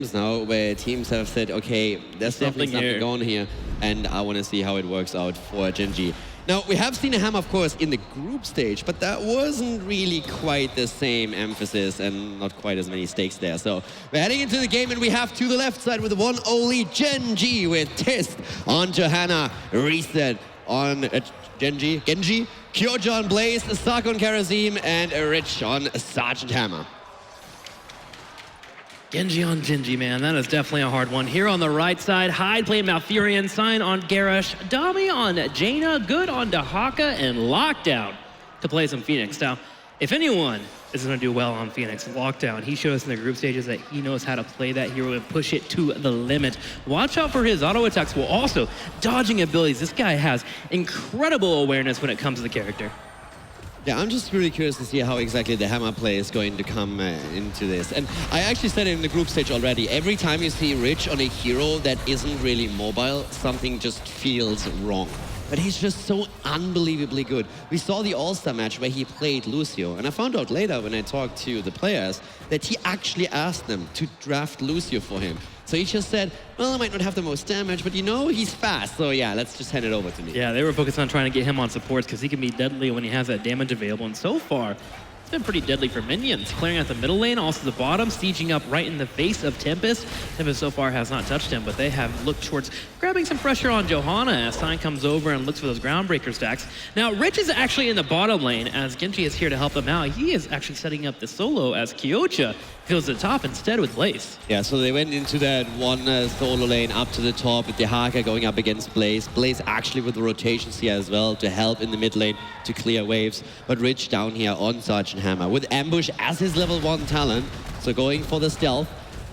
now where teams have said, okay, there's definitely something going here, and I want to see how it works out for Gen.G. Now, we have seen a hammer, of course, in the group stage, but that wasn't really quite the same emphasis and not quite as many stakes there. So we're heading into the game, and we have to the left side with the one only Gen.G with Test on Johanna, Reset on Gen.G, Kyoja on Blaze, Sako on Karazim, and Rich on Sergeant Hammer. Gen.G on Gen.G, man, that is definitely a hard one. Here on the right side, Hyde playing Malfurion, Sign on Garash, Dami on Jaina, Good on Dahaka, and Lockdown to play some Phoenix. Now, if anyone is going to do well on Phoenix, Lockdown, he showed us in the group stages that he knows how to play that hero and push it to the limit. Watch out for his auto attacks, while also dodging abilities. This guy has incredible awareness when it comes to the character. Yeah, I'm just really curious to see how exactly the hammer play is going to come into this. And I actually said it in the group stage already. Every time you see Rich on a hero that isn't really mobile, something just feels wrong. But he's just so unbelievably good. We saw the All-Star match where he played Lucio, and I found out later when I talked to the players that he actually asked them to draft Lucio for him. So he just said, well, I might not have the most damage, but you know, he's fast. So yeah, let's just hand it over to me. Yeah, they were focused on trying to get him on supports because he can be deadly when he has that damage available. And so far, it's been pretty deadly for minions. Clearing out the middle lane, also the bottom, sieging up right in the face of Tempest. Tempest so far has not touched him, but they have looked towards grabbing some pressure on Johanna as Sign comes over and looks for those groundbreaker stacks. Now, Rich is actually in the bottom lane as Gen.G is here to help him out. He is actually setting up the solo as Kyoja goes to the top instead with Blaze. Yeah, so they went into that one solo lane up to the top with Dahaka going up against Blaze. Blaze actually with the rotations here as well to help in the mid lane to clear waves. But Rich down here on Sergeant Hammer with Ambush as his level 1 talent. So going for the stealth.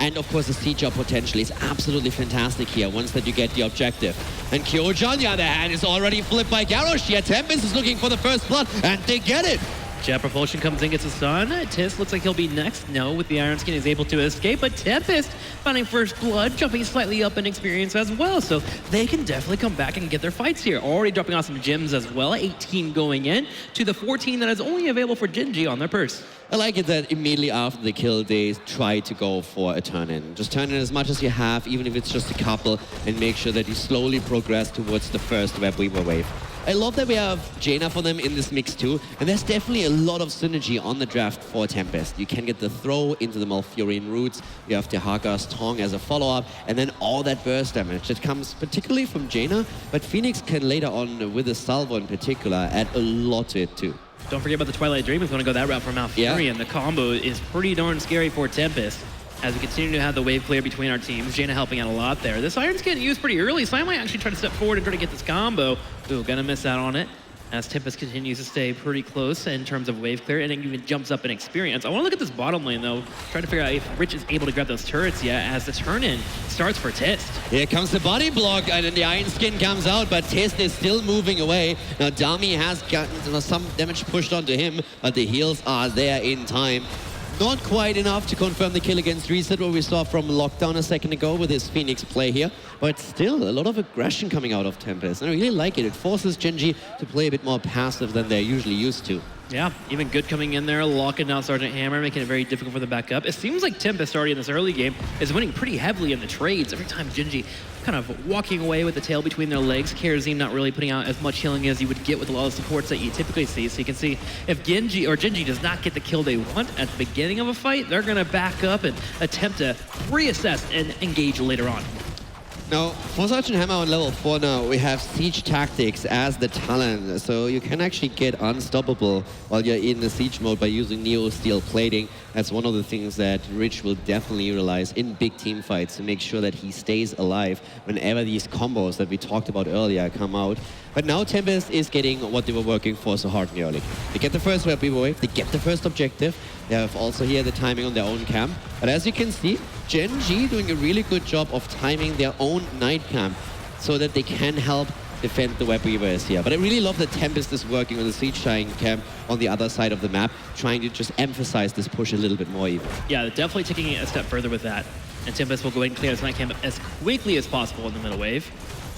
And of course the siege up potential is absolutely fantastic here once that you get the objective. And Kyoja on the other hand is already flipped by Garrosh. Yeah, Tempest is looking for the first blood and they get it. Jet Propulsion comes in, gets a stun. Tis looks like he'll be next. No, with the Iron Skin, he's able to escape. But Tempest finding first blood, jumping slightly up in experience as well. So they can definitely come back and get their fights here. Already dropping off some gems as well. 18 going in to the 14 that is only available for Gen.G on their purse. I like it that immediately after the kill, they try to go for a turn-in. Just turn in as much as you have, even if it's just a couple, and make sure that you slowly progress towards the first Web Weaver wave. I love that we have Jaina for them in this mix too, and there's definitely a lot of synergy on the draft for Tempest. You can get the throw into the Malfurion roots, you have Dahaka's Tong as a follow-up, and then all that burst damage that comes particularly from Jaina, but Phoenix can later on, with the Salvo in particular, add a lot to it too. Don't forget about the Twilight Dream if you want to go that route for Malfurion. Yeah. The combo is pretty darn scary for Tempest as we continue to have the wave clear between our teams. Jaina helping out a lot there. This Iron's getting used pretty early, so I might actually try to step forward and try to get this combo. Ooh, gonna miss out on it as Tempest continues to stay pretty close in terms of wave clear, and it even jumps up in experience. I want to look at this bottom lane, though, try to figure out if Rich is able to grab those turrets yet, as the turn-in starts for Tist. Here comes the body block, and then the Iron Skin comes out, but Tist is still moving away. Now, Dami has gotten some damage pushed onto him, but the heals are there in time. Not quite enough to confirm the kill against Reset, what we saw from Lockdown a second ago with his Phoenix play here. But still, a lot of aggression coming out of Tempest. And I really like it. It forces Gen.G to play a bit more passive than they're usually used to. Yeah, even Good coming in there, locking down Sergeant Hammer, making it very difficult for them back up. It seems like Tempest already in this early game is winning pretty heavily in the trades. Every time Gen.G kind of walking away with the tail between their legs, Karazim not really putting out as much healing as you would get with a lot of supports that you typically see. So you can see if Gen.G does not get the kill they want at the beginning of a fight, they're going to back up and attempt to reassess and engage later on. Now, for Sergeant Hammer on level 4 now, we have Siege Tactics as the talent, so you can actually get unstoppable while you're in the Siege mode by using Neo Steel Plating. That's one of the things that Rich will definitely utilize in big team fights to make sure that he stays alive whenever these combos that we talked about earlier come out. But now Tempest is getting what they were working for so hard in the early. They get the first Web Weaver wave, they get the first objective. They have also here the timing on their own camp. But as you can see, Gen.G doing a really good job of timing their own night camp so that they can help defend the Web Weavers here. But I really love that Tempest is working on the Siege Giant camp on the other side of the map, trying to just emphasize this push a little bit more even. Yeah, definitely taking it a step further with that. And Tempest will go ahead and clear this night camp as quickly as possible in the middle wave.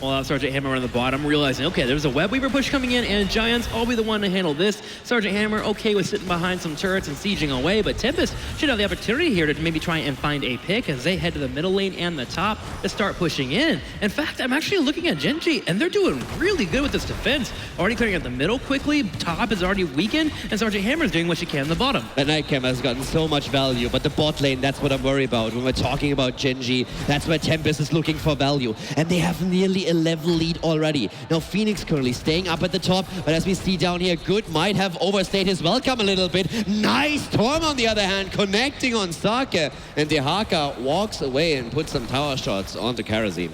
Well, out Sergeant Hammer on the bottom, realizing, okay, there's a Web Weaver push coming in, and Giants, I'll be the one to handle this. Sergeant Hammer, okay with sitting behind some turrets and sieging away, but Tempest should have the opportunity here to maybe try and find a pick as they head to the middle lane and the top to start pushing in. In fact, I'm actually looking at Gen.G, and they're doing really good with this defense. Already clearing out the middle quickly, top is already weakened, and Sergeant Hammer is doing what she can in the bottom. The Nightcam has gotten so much value, but the bot lane, that's what I'm worried about. When we're talking about Gen.G, that's where Tempest is looking for value, and they have nearly a level lead already. Now Phoenix currently staying up at the top, but as we see down here, Good might have overstayed his welcome a little bit. Nice Torm on the other hand, connecting on Sake, and Dehaka walks away and puts some tower shots onto Karazim.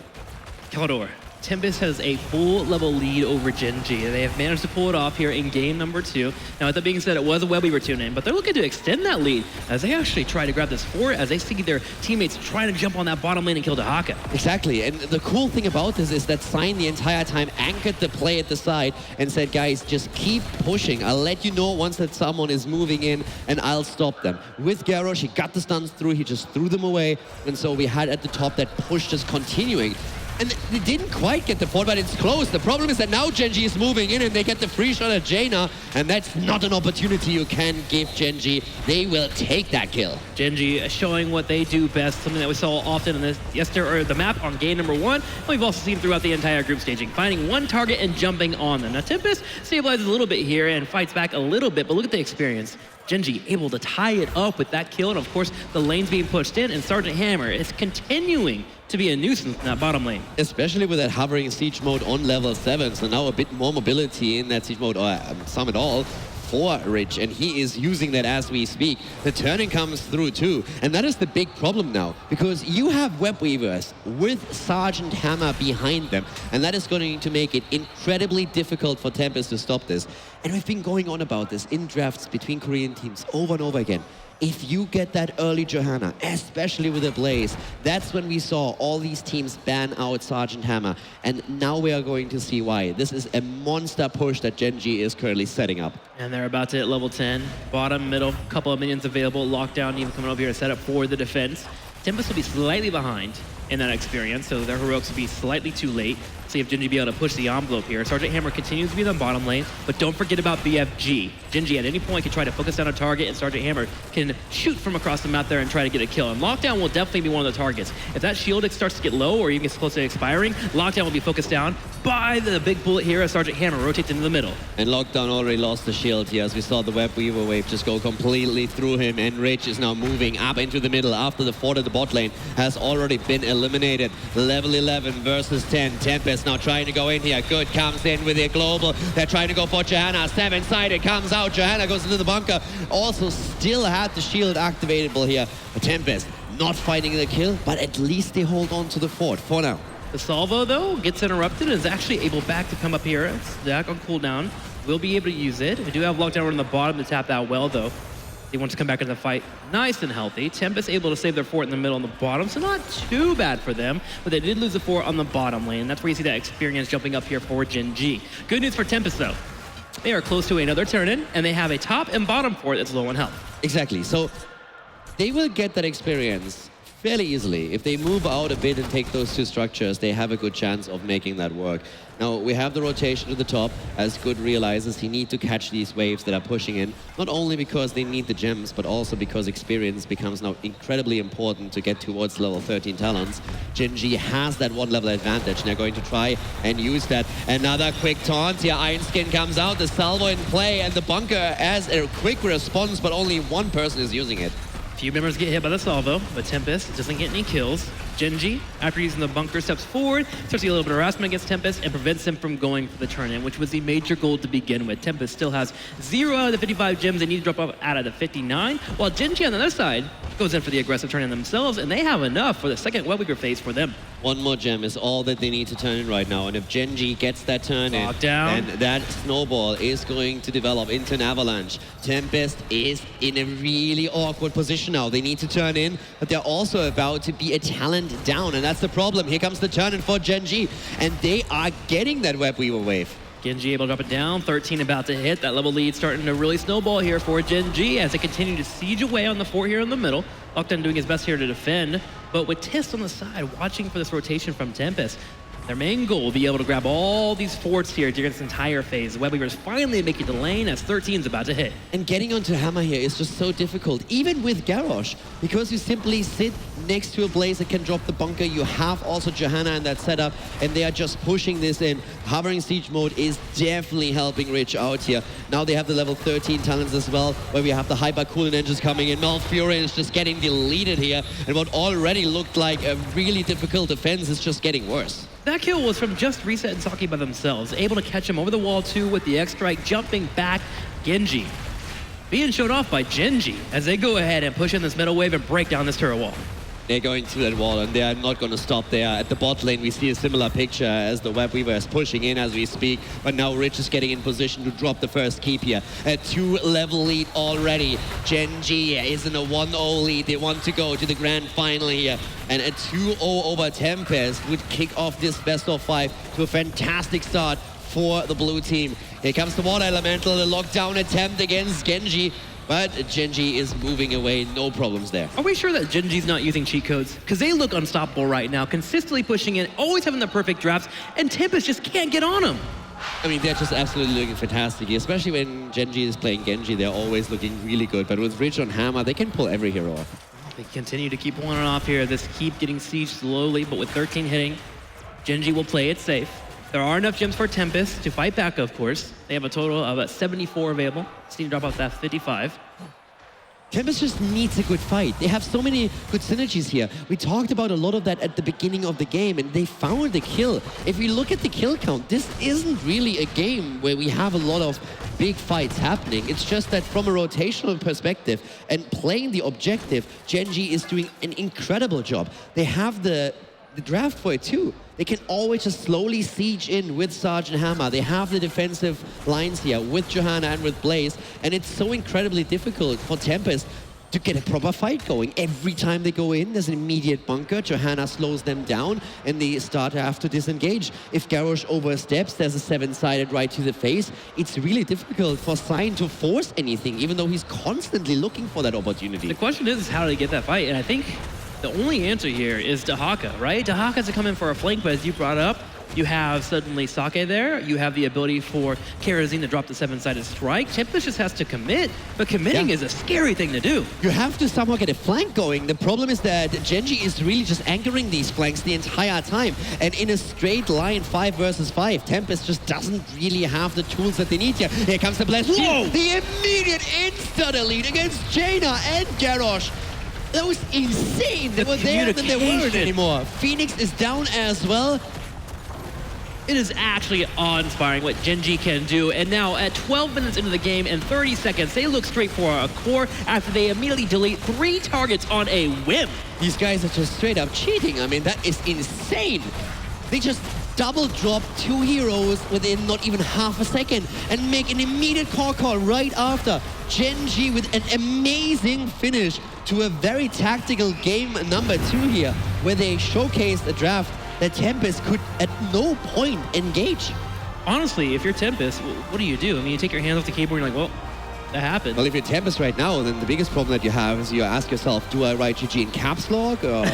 Caldor, Tempest has a full level lead over Gen.G. They have managed to pull it off here in game number 2. Now, with that being said, it was a Web Weaver tune-in, but they're looking to extend that lead as they actually try to grab this fort as they see their teammates trying to jump on that bottom lane and kill Dehaka. Exactly, and the cool thing about this is that Sign the entire time anchored the play at the side and said, guys, just keep pushing. I'll let you know once that someone is moving in and I'll stop them. With Garrosh, he got the stuns through, he just threw them away, and so we had at the top that push just continuing. And they didn't quite get the fort, but it's close. The problem is that now Gen.G is moving in and they get the free shot at Jaina, and that's not an opportunity you can give Gen.G. They will take that kill. Gen.G showing what they do best, something that we saw often in the map on game number 1. And we've also seen throughout the entire group staging, finding one target and jumping on them. Now Tempest stabilizes a little bit here and fights back a little bit, but look at the experience. Gen.G able to tie it up with that kill, and of course the lane's being pushed in, and Sergeant Hammer is continuing to be a nuisance in that bottom lane. Especially with that hovering siege mode on level 7, so now a bit more mobility in that siege mode, or some at all, for Rich, and he is using that as we speak. The turning comes through too, and that is the big problem now, because you have Web Weavers with Sergeant Hammer behind them, and that is going to make it incredibly difficult for Tempest to stop this. And we've been going on about this in drafts between Korean teams over and over again. If you get that early Johanna, especially with a Blaze, that's when we saw all these teams ban out Sergeant Hammer. And now we are going to see why. This is a monster push that Gen.G is currently setting up. And they're about to hit level 10. Bottom, middle, couple of minions available. Lockdown even coming over here to set up for the defense. Tempest will be slightly behind in that experience, so their heroics will be slightly too late. See if Gen.G be able to push the envelope here. Sergeant Hammer continues to be in the bottom lane, but don't forget about BFG. Gen.G at any point can try to focus down a target, and Sergeant Hammer can shoot from across the map there and try to get a kill. And Lockdown will definitely be one of the targets. If that shield starts to get low or even gets close to expiring, Lockdown will be focused down by the big bullet here as Sergeant Hammer rotates into the middle. And Lockdown already lost the shield here as we saw the Web Weaver wave just go completely through him, and Rich is now moving up into the middle after the fort at the bot lane has already been eliminated. Level 11 versus 10. Tempest now trying to go in here. Good comes in with a global. They're trying to go for Johanna. 7-sided comes out. Johanna goes into the bunker. Also still had the shield activatable here. Tempest not finding the kill, but at least they hold on to the fort for now. The salvo, though, gets interrupted and is actually able back to come up here. It's back on cooldown. We'll be able to use it. We do have Lockdown on the bottom to tap that well, though. They want to come back into the fight nice and healthy. Tempest able to save their fort in the middle and the bottom, so not too bad for them. But they did lose the fort on the bottom lane. That's where you see that experience jumping up here for Gen.G. Good news for Tempest, though. They are close to another turn-in, and they have a top and bottom fort that's low on health. Exactly. So they will get that experience fairly easily. If they move out a bit and take those two structures, they have a good chance of making that work. Now, we have the rotation to the top, as Good realizes he needs to catch these waves that are pushing in, not only because they need the gems, but also because experience becomes now incredibly important to get towards level 13 talents. Gen.G has that one level advantage, and they're going to try and use that. Another quick taunt here, Iron Skin comes out, the salvo in play, and the bunker has a quick response, but only one person is using it. Few members get hit by the salvo, but Tempest doesn't get any kills. Gen.G, after using the bunker, steps forward, starts to get a little bit of harassment against Tempest, and prevents him from going for the turn-in, which was the major goal to begin with. Tempest still has 0 out of the 55 gems. They need to drop off out of the 59, while Gen.G on the other side goes in for the aggressive turn-in themselves, and they have enough for the second Web Weaver phase for them. One more gem is all that they need to turn in right now, and if Gen.G gets that turn in, then that snowball is going to develop into an avalanche. Tempest is in a really awkward position now. They need to turn in, but they're also about to be a talent down, and that's the problem. Here comes the turn in for Gen.G, and they are getting that Web Weaver wave. Gen.G able to drop it down, 13 about to hit. That level lead starting to really snowball here for Gen.G as they continue to siege away on the fort here in the middle. Lockdown doing his best here to defend, but with Tist on the side, watching for this rotation from Tempest. Their main goal will be able to grab all these forts here during this entire phase. Web Weavers finally make it to lane as 13's about to hit. And getting onto Hammer here is just so difficult, even with Garrosh, because you simply sit next to a Blaze that can drop the bunker. You have also Johanna in that setup, and they are just pushing this in. Hovering Siege mode is definitely helping Rich out here. Now they have the level 13 talents as well, where we have the Hyper Cooling Engines coming in. Malfurion is just getting deleted here, and what already looked like a really difficult defense is just getting worse. That kill was from just Reset and Saki by themselves, able to catch him over the wall too with the X-Strike, jumping back. Gen.G being showed off by Gen.G as they go ahead and push in this middle wave and break down this turret wall. They're going through that wall, and they are not going to stop there. At the bot lane, we see a similar picture as the Web Weaver is pushing in as we speak, but now Rich is getting in position to drop the first keep here. A 2-level lead already. Gen.G is in a 1-0 lead. They want to go to the grand final here, and a 2-0 over Tempest would kick off this best of 5 to a fantastic start for the blue team. Here comes the Water Elemental, the lockdown attempt against Gen.G. But Gen.G is moving away, no problems there. Are we sure that Gen.G's not using cheat codes? Because they look unstoppable right now, consistently pushing in, always having the perfect drafts, and Tempest just can't get on them. I mean, they're just absolutely looking fantastic, especially when Gen.G is playing Genji. They're always looking really good, but with Rich on Hammer, they can pull every hero off. They continue to keep pulling it off here. This keep getting sieged slowly, but with 13 hitting, Gen.G will play it safe. There are enough gems for Tempest to fight back, of course. They have a total of 74 available. Just need to drop off that 55. Tempest just needs a good fight. They have so many good synergies here. We talked about a lot of that at the beginning of the game, and they found the kill. If we look at the kill count, this isn't really a game where we have a lot of big fights happening. It's just that from a rotational perspective and playing the objective, Gen.G is doing an incredible job. They have the draft for it too. They can always just slowly siege in with Sarge and Hammer. They have the defensive lines here with Johanna and with Blaze, and it's so incredibly difficult for Tempest to get a proper fight going. Every time they go in, there's an immediate bunker. Johanna slows them down, and they start to have to disengage. If Garrosh oversteps, there's a 7-sided right to the face. It's really difficult for Sign to force anything, even though he's constantly looking for that opportunity. The question is how do they get that fight? And I think the only answer here is Dahaka, right? Dahaka has to come in for a flank, but as you brought up, you have suddenly Sake there. You have the ability for Kerosene to drop the 7-sided strike. Tempest just has to commit, but committing is a scary thing to do. You have to somehow get a flank going. The problem is that Gen.G is really just anchoring these flanks the entire time. And in a straight line, 5 versus 5, Tempest just doesn't really have the tools that they need here. Here comes the blast. Whoa! The immediate instant elite against Jaina and Garrosh. That was insane. They were there and then they weren't anymore. Phoenix is down as well. It is actually awe-inspiring what Gen.G can do. And now at 12 minutes into the game and 30 seconds, they look straight for a core after they immediately delete 3 targets on a whim. These guys are just straight up cheating. I mean, that is insane. They just double drop 2 heroes within not even half a second and make an immediate core call right after. Gen.G with an amazing finish to a very tactical game number 2 here, where they showcased a draft that Tempest could at no point engage. Honestly, if you're Tempest, what do? I mean, you take your hands off the keyboard and you're like, well, that happened. Well, if you're Tempest right now, then the biggest problem that you have is you ask yourself, do I write GG in caps lock? Or...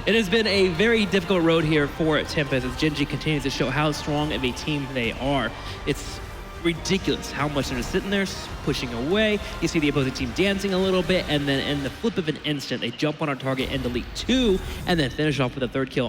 It has been a very difficult road here for Tempest as Gen.G continues to show how strong of a team they are. It's ridiculous how much they're just sitting there pushing away. You see the opposing team dancing a little bit, and then in the flip of an instant, they jump on our target and delete 2, and then finish off with a 3rd kill